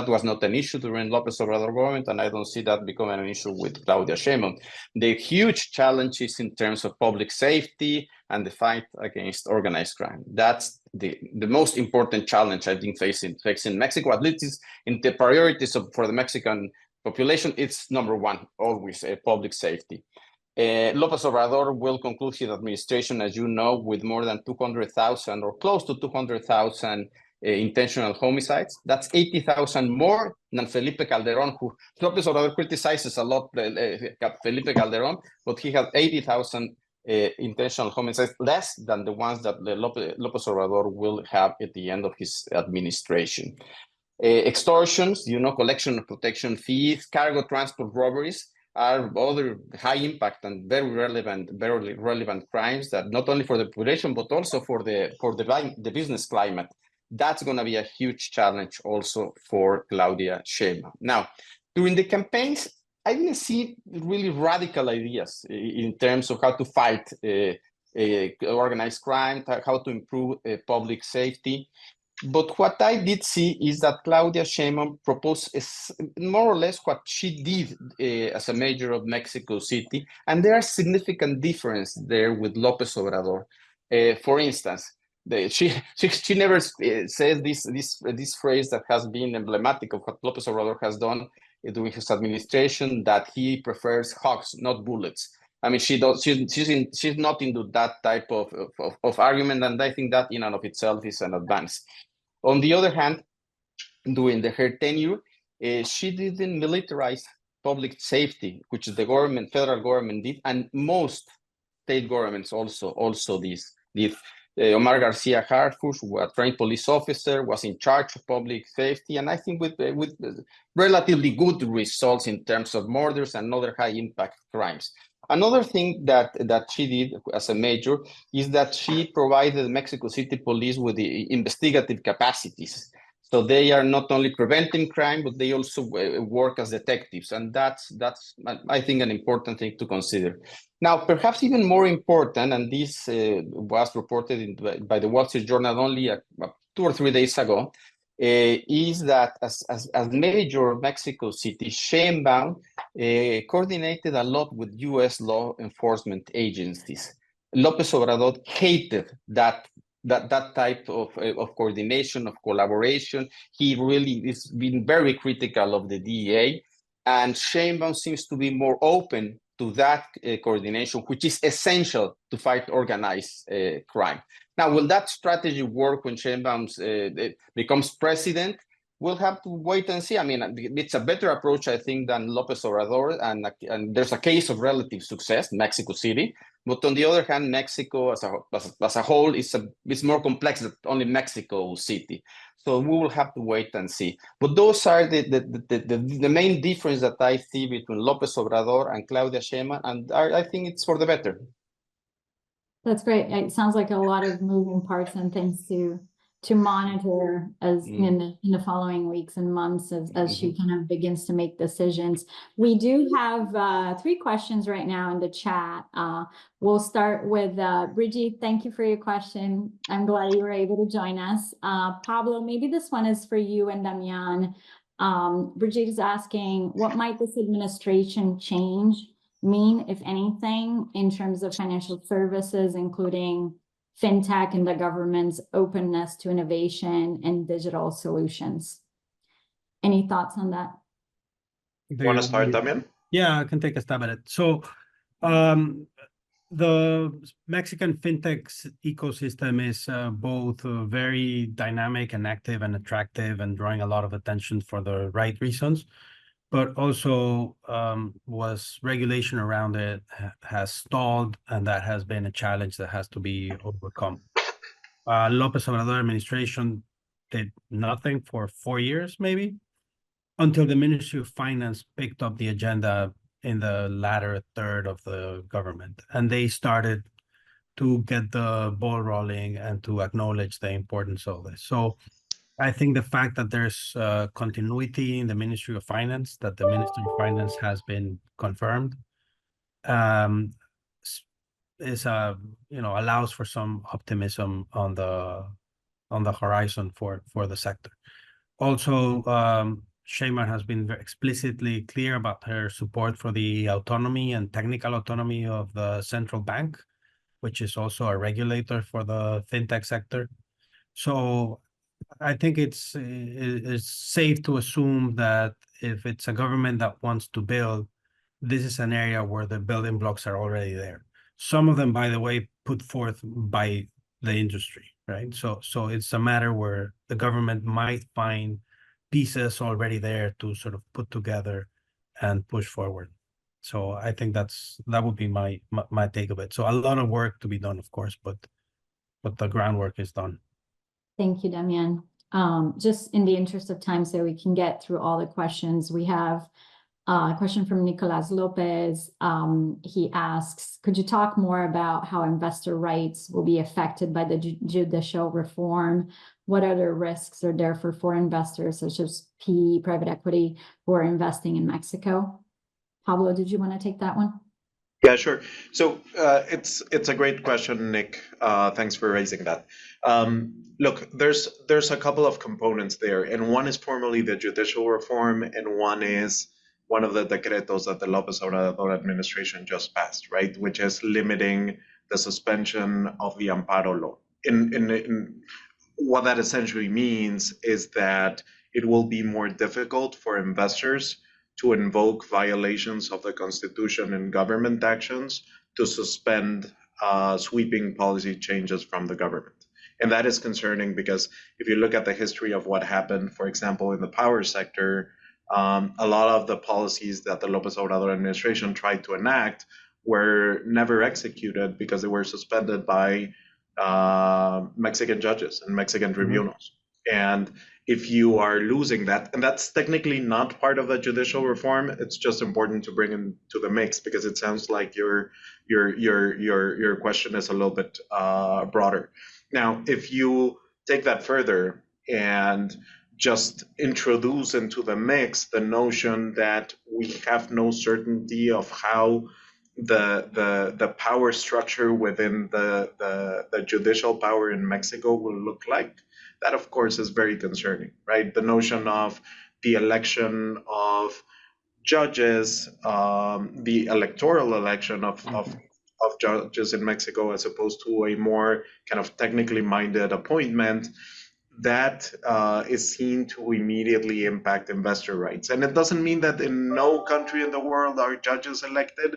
was not an issue during López Obrador government, and I don't see that becoming an issue with Claudia Sheinbaum. The huge challenges in terms of public safety and the fight against organized crime. That's the most important challenge I think facing Mexico, at least is in the priorities for the Mexican population. It's number one, always public safety. López Obrador will conclude his administration, as you know, with more than 200,000 or close to 200,000 intentional homicides. That's 80,000 more than Felipe Calderón, who López Obrador criticizes a lot Felipe Calderón, but he had 80,000 intentional homicides, less than the ones that López Obrador will have at the end of his administration. Extortions, collection of protection fees, cargo transport robberies are other high impact and very relevant crimes that not only for the population but also for the business climate. That's going to be a huge challenge also for Claudia Sheinbaum. Now, during the campaigns, I didn't see really radical ideas in terms of how to fight organized crime, how to improve public safety. But what I did see is that Claudia Sheinbaum proposed more or less what she did as a mayor of Mexico City, and there are significant differences there with López Obrador. For instance, she never says this phrase that has been emblematic of what López Obrador has done during his administration, that he prefers hugs, not bullets. I mean, she's not into that type of argument, and I think that in and of itself is an advance. On the other hand, during her tenure, she didn't militarize public safety, which the federal government did, and most state governments also did. Omar Garcia Harfuch, a trained police officer, was in charge of public safety, and I think with relatively good results in terms of murders and other high-impact crimes. Another thing that she did as a mayor is that she provided Mexico City Police with the investigative capacities. So they are not only preventing crime, but they also work as detectives. And that's I think, an important thing to consider. Now, perhaps even more important, and this was reported by the Wall Street Journal only 2 or 3 days ago, is that as mayor of Mexico City, Sheinbaum coordinated a lot with U.S. law enforcement agencies. López Obrador hated that type of coordination, of collaboration. He really has been very critical of the DEA, and Sheinbaum seems to be more open to that coordination, which is essential to fight organized crime. Now, will that strategy work when Sheinbaum becomes president? We'll have to wait and see. I mean, it's a better approach, I think, than López Obrador, and there's a case of relative success, Mexico City. But on the other hand, Mexico as a whole is more complex than only Mexico City. So we will have to wait and see. But those are the main difference that I see between López Obrador and Claudia Sheinbaum, and I think it's for the better. That's great. It sounds like a lot of moving parts and things to monitor as in the following weeks and months as she kind of begins to make decisions. We do have 3 questions right now in the chat. We'll start with Brigitte. Thank you for your question. I'm glad you were able to join us. Pablo, maybe this one is for you and Damian. Brigitte is asking, what might this administration change mean, if anything, in terms of financial services, including fintech and the government's openness to innovation and digital solutions? Any thoughts on that? You want to start, Damian? Yeah, I can take a stab at it. So the Mexican fintech ecosystem is both very dynamic and active and attractive and drawing a lot of attention for the right reasons. But also was regulation around it has stalled, and that has been a challenge that has to be overcome. López Obrador administration did nothing for 4 years, maybe, until the Ministry of Finance picked up the agenda in the latter third of the government. And they started to get the ball rolling and to acknowledge the importance of this. So I think the fact that there's continuity in the Ministry of Finance, that the Ministry of Finance has been confirmed, allows for some optimism on the horizon for the sector. Also, Sheinbaum has been very explicitly clear about her support for the autonomy and technical autonomy of the central bank, which is also a regulator for the fintech sector. So I think it's safe to assume that if it's a government that wants to build, this is an area where the building blocks are already there. Some of them, by the way, put forth by the industry, right? So it's a matter where the government might find pieces already there to sort of put together and push forward. So I think that would be my take of it. So a lot of work to be done, of course, but the groundwork is done. Thank you, Damian. Just in the interest of time, so we can get through all the questions, we have a question from Nicolas Lopez. He asks, could you talk more about how investor rights will be affected by the judicial reform? What other risks are there for foreign investors, such as PE, private equity, who are investing in Mexico? Pablo, did you want to take that one? Yeah, sure. So it's a great question, Nick. Thanks for raising that. Look, there's a couple of components there, and one is formally the judicial reform, and one is one of the decretos that the López Obrador administration just passed, right? Which is limiting the suspension of the amparo law. In what that essentially means is that it will be more difficult for investors to invoke violations of the Constitution and government actions to suspend sweeping policy changes from the government. And that is concerning because if you look at the history of what happened, for example, in the power sector, a lot of the policies that the López Obrador administration tried to enact were never executed because they were suspended by Mexican judges and Mexican tribunals. And if you are losing that, and that's technically not part of the judicial reform, it's just important to bring into the mix because it sounds like your question is a little bit broader. Now, if you take that further and just introduce into the mix the notion that we have no certainty of how the power structure within the judicial power in Mexico will look like, that of course is very concerning, right? The notion of the election of judges, the electoral election of judges in Mexico as opposed to a more kind of technically minded appointment, that is seen to immediately impact investor rights. And it doesn't mean that in no country in the world are judges elected.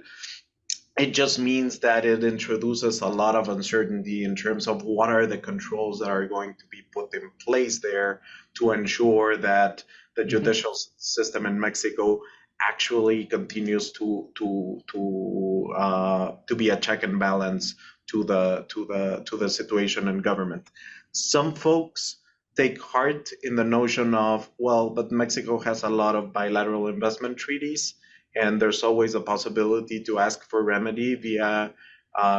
It just means that it introduces a lot of uncertainty in terms of what are the controls that are going to be put in place there to ensure that the judicial system in Mexico actually continues to be a check and balance to the situation in government. Some folks take heart in the notion of, well, but Mexico has a lot of bilateral investment treaties, and there's always a possibility to ask for remedy via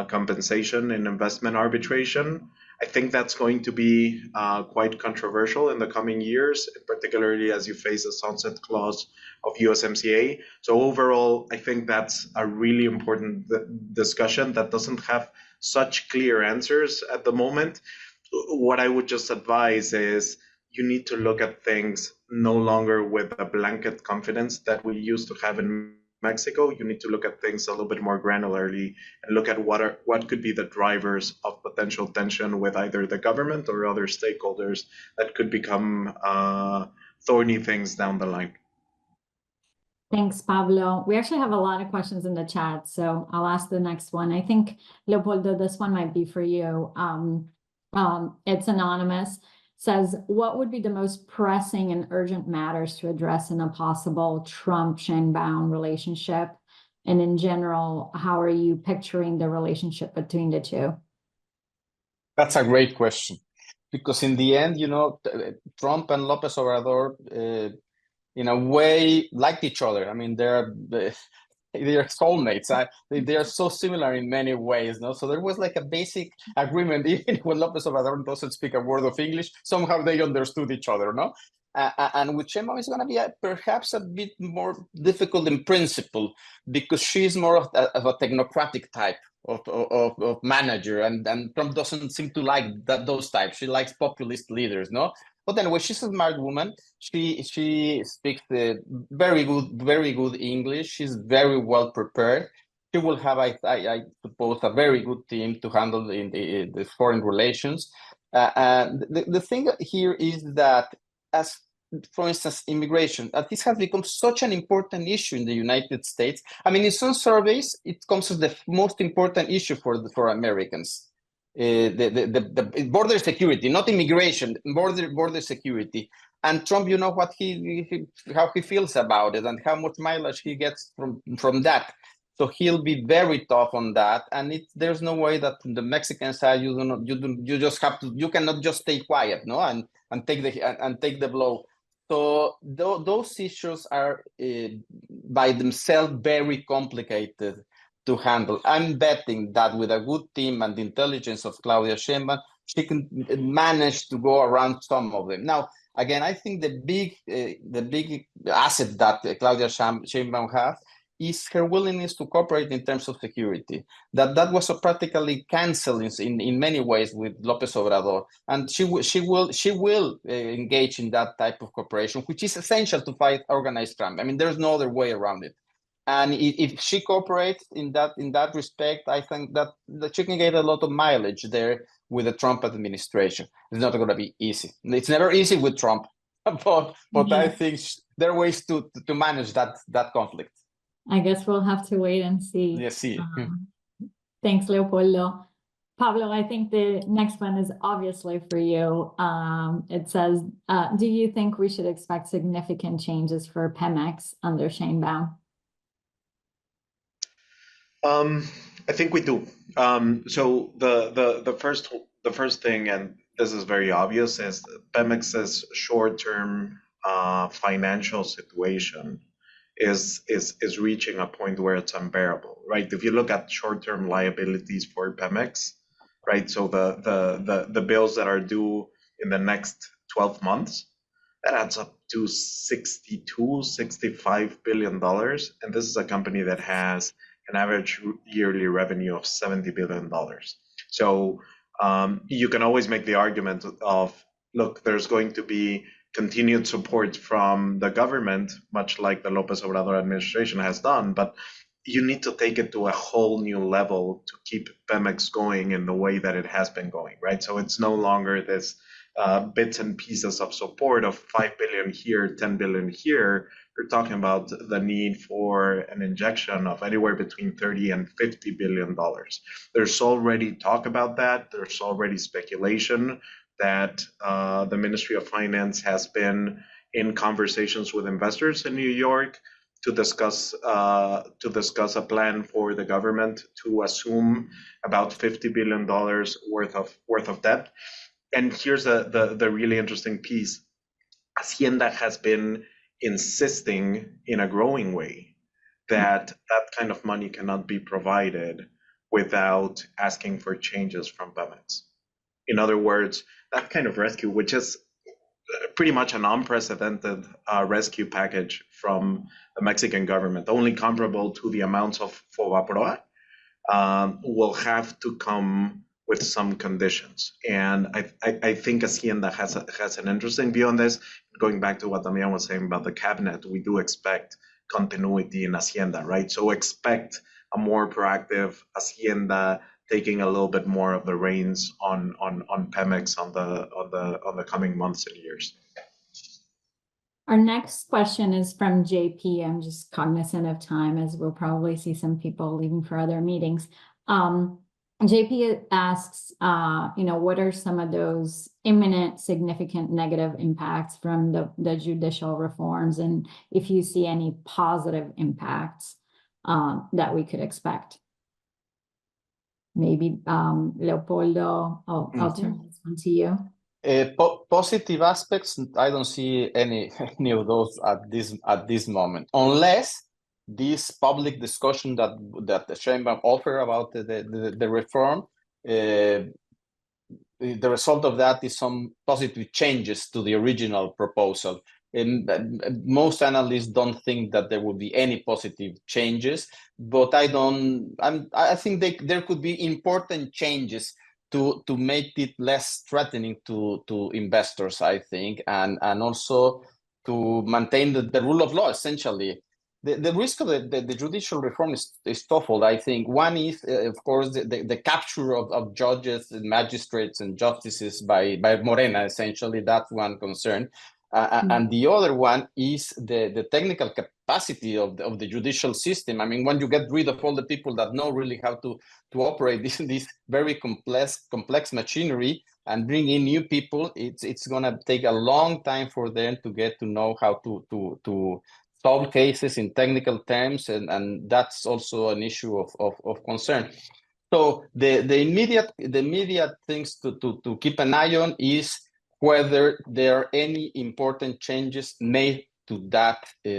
compensation in investment arbitration. I think that's going to be quite controversial in the coming years, particularly as you face a sunset clause of USMCA. So overall, I think that's a really important discussion that doesn't have such clear answers at the moment. What I would just advise is you need to look at things no longer with a blanket confidence that we used to have in Mexico. You need to look at things a little bit more granularly and look at what could be the drivers of potential tension with either the government or other stakeholders that could become thorny things down the line. Thanks, Pablo. We actually have a lot of questions in the chat, so I'll ask the next one. I think, Leopoldo, this one might be for you. It's anonymous. Says, what would be the most pressing and urgent matters to address in a possible Trump-Sheinbaum relationship? And in general, how are you picturing the relationship between the two? That's a great question. Because in the end, Trump and López Obrador, in a way, liked each other. I mean, they're soulmates. They are so similar in many ways, no? So there was like a basic agreement, even when López Obrador doesn't speak a word of English, somehow they understood each other, no? And with Sheinbaum, it's going to be perhaps a bit more difficult in principle because she's more of a technocratic type of manager, and Trump doesn't seem to like those types. She likes populist leaders, no? But anyway, she's a smart woman. She speaks very good English. She's very well prepared. She will have, I suppose, a very good team to handle in the foreign relations. And the thing here is that, as for instance, immigration, this has become such an important issue in the United States. I mean, in some surveys, it comes as the most important issue for Americans. The border security, not immigration, border security. And Trump, you know what how he feels about it and how much mileage he gets from that. So he'll be very tough on that, and there's no way that the Mexican side you just have to, you cannot just stay quiet, no, and take the blow. So those issues are by themselves very complicated to handle. I'm betting that with a good team and the intelligence of Claudia Sheinbaum, she can manage to go around some of them. Now, again, I think the big asset that Claudia Sheinbaum has is her willingness to cooperate in terms of security. That was practically canceled in many ways with López Obrador, and she will engage in that type of cooperation, which is essential to fight organized crime. I mean, there's no other way around it. And if she cooperates in that respect, I think that she can get a lot of mileage there with the Trump administration. It's not going to be easy. It's never easy with Trump, but I think there are ways to manage that conflict. I guess we'll have to wait and see. Yeah, see. Thanks, Leopoldo. Pablo, I think the next one is obviously for you. It says, do you think we should expect significant changes for Pemex under Sheinbaum? I think we do. So the first thing, and this is very obvious, is Pemex's short-term financial situation is reaching a point where it's unbearable, right? If you look at short-term liabilities for Pemex, right? So the bills that are due in the next 12 months, that adds up to $65 billion. And this is a company that has an average yearly revenue of $70 billion. So you can always make the argument of, look, there's going to be continued support from the government, much like the López Obrador administration has done, but you need to take it to a whole new level to keep Pemex going in the way that it has been going, right? So it's no longer this bits and pieces of support of 5 billion here, 10 billion here. We're talking about the need for an injection of anywhere between 30 and 50 billion dollars. There's already talk about that. There's already speculation that the Ministry of Finance has been in conversations with investors in New York to discuss a plan for the government to assume about $50 billion worth of debt. And here's the really interesting piece. Hacienda has been insisting in a growing way that kind of money cannot be provided without asking for changes from Pemex. In other words, that kind of rescue, which is pretty much an unprecedented rescue package from the Mexican government, only comparable to the amounts of Fobaproa, will have to come with some conditions. And I think Hacienda has an interesting view on this. Going back to what Damian was saying about the cabinet, we do expect continuity in Hacienda, right? So expect a more proactive Hacienda taking a little bit more of the reins on Pemex on the coming months and years. Our next question is from JP. I'm just cognizant of time, as we'll probably see some people leaving for other meetings. JP asks, what are some of those imminent significant negative impacts from the judicial reforms, and if you see any positive impacts that we could expect? Maybe Leopoldo, I'll turn this one to you. Positive aspects, I don't see any of those at this moment, unless this public discussion that the Sheinbaum offer about the reform the result of that is some positive changes to the original proposal. And most analysts don't think that there will be any positive changes, but I think there could be important changes to make it less threatening to investors, I think, and also to maintain the rule of law, essentially. The risk of the judicial reform is twofold, I think. One is, of course, the capture of judges and magistrates and justices by Morena, essentially. That's one concern. And the other one is the technical capacity of the judicial system. I mean, when you get rid of all the people that know really how to operate this very complex machinery and bring in new people, it's gonna take a long time for them to get to know how to solve cases in technical terms, and that's also an issue of concern. So the immediate things to keep an eye on is whether there are any important changes made to that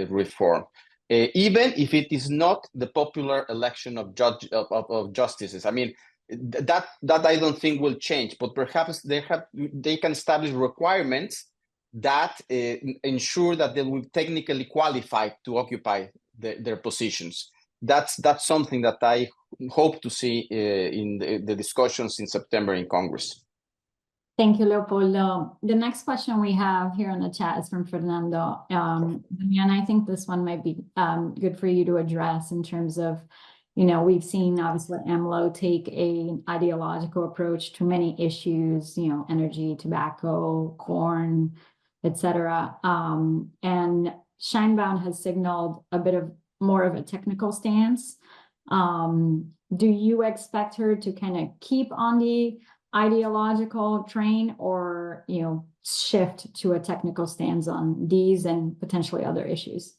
reform, even if it is not the popular election of justices. I mean, that I don't think will change, but perhaps they can establish requirements that ensure that they will technically qualify to occupy their positions. That's something that I hope to see in the discussions in September in Congress. Thank you, Leopoldo. The next question we have here on the chat is from Fernando. And I think this one might be good for you to address in terms of, we've seen obviously AMLO take an ideological approach to many issues, energy, tobacco, corn, etc. And Scheinbaum has signaled a bit of more of a technical stance. Do you expect her to kind of keep on the ideological train, or shift to a technical stance on these and potentially other issues?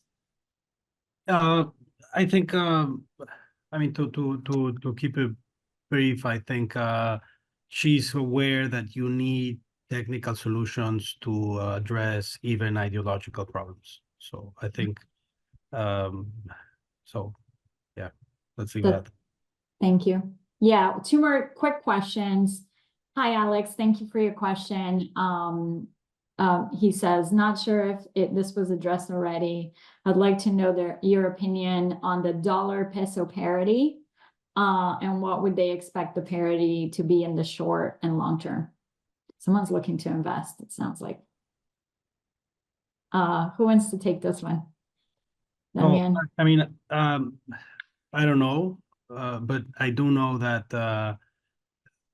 I think I mean, to keep it brief, I think she's aware that you need technical solutions to address even ideological problems. So I think so yeah, let's leave that. Thank you. Yeah, two more quick questions. Hi, Alex. Thank you for your question. He says, not sure if this was addressed already. I'd like to know your opinion on the dollar-peso parity, and what would they expect the parity to be in the short and long term? Someone's looking to invest, it sounds like. Who wants to take this one? Oh, I mean, I don't know, but I do know that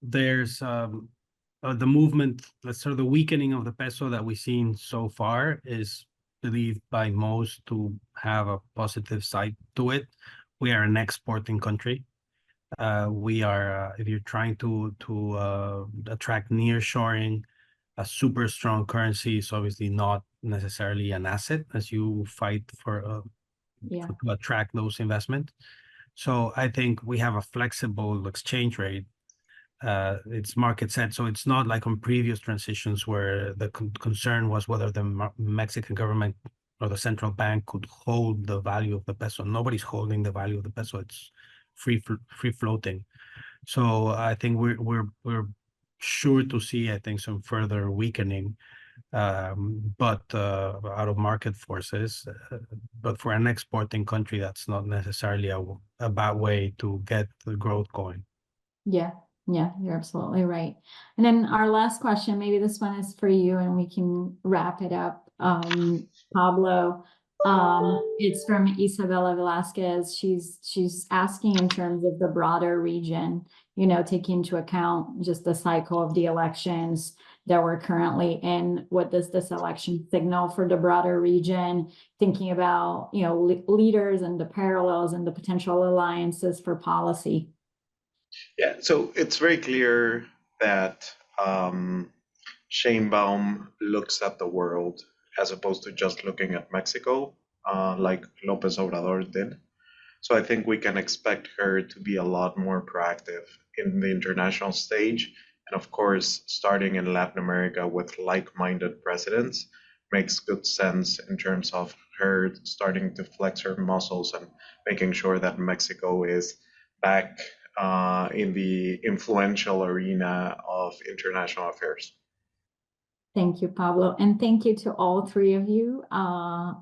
there's the movement, let's sort of the weakening of the peso that we've seen so far is believed by most to have a positive side to it. We are an exporting country. We are, if you're trying to attract nearshoring, a super strong currency is obviously not necessarily an asset as you fight to attract those investments. So I think we have a flexible exchange rate. It's market set, so it's not like on previous transitions where the concern was whether the Mexican government or the central bank could hold the value of the peso. Nobody's holding the value of the peso. It's free floating. So I think we're sure to see, I think, some further weakening, but out of market forces. But for an exporting country, that's not necessarily a bad way to get the growth going. Yeah, you're absolutely right. And then our last question, maybe this one is for you and we can wrap it up. Pablo, it's from Isabella Velasquez. She's asking in terms of the broader region, taking into account just the cycle of the elections that we're currently in. What does this election signal for the broader region? Thinking about, leaders and the parallels and the potential alliances for policy. Yeah, so it's very clear that Sheinbaum looks at the world as opposed to just looking at Mexico, like López Obrador did. So I think we can expect her to be a lot more proactive in the international stage. And of course, starting in Latin America with like-minded presidents makes good sense in terms of her starting to flex her muscles and making sure that Mexico is back in the influential arena of international affairs. Thank you, Pablo. And thank you to all three of you.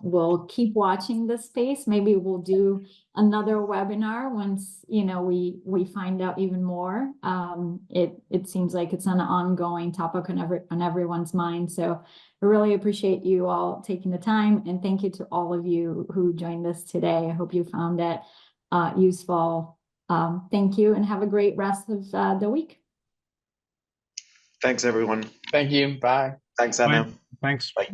We'll keep watching this space. Maybe we'll do another webinar once, we find out even more. It seems like it's an ongoing topic on everyone's mind. So I really appreciate you all taking the time, and thank you to all of you who joined us today. I hope you found it useful. Thank you, and have a great rest of the week. Thanks, everyone. Thank you. Bye. Thanks, Anna. Thanks. Bye.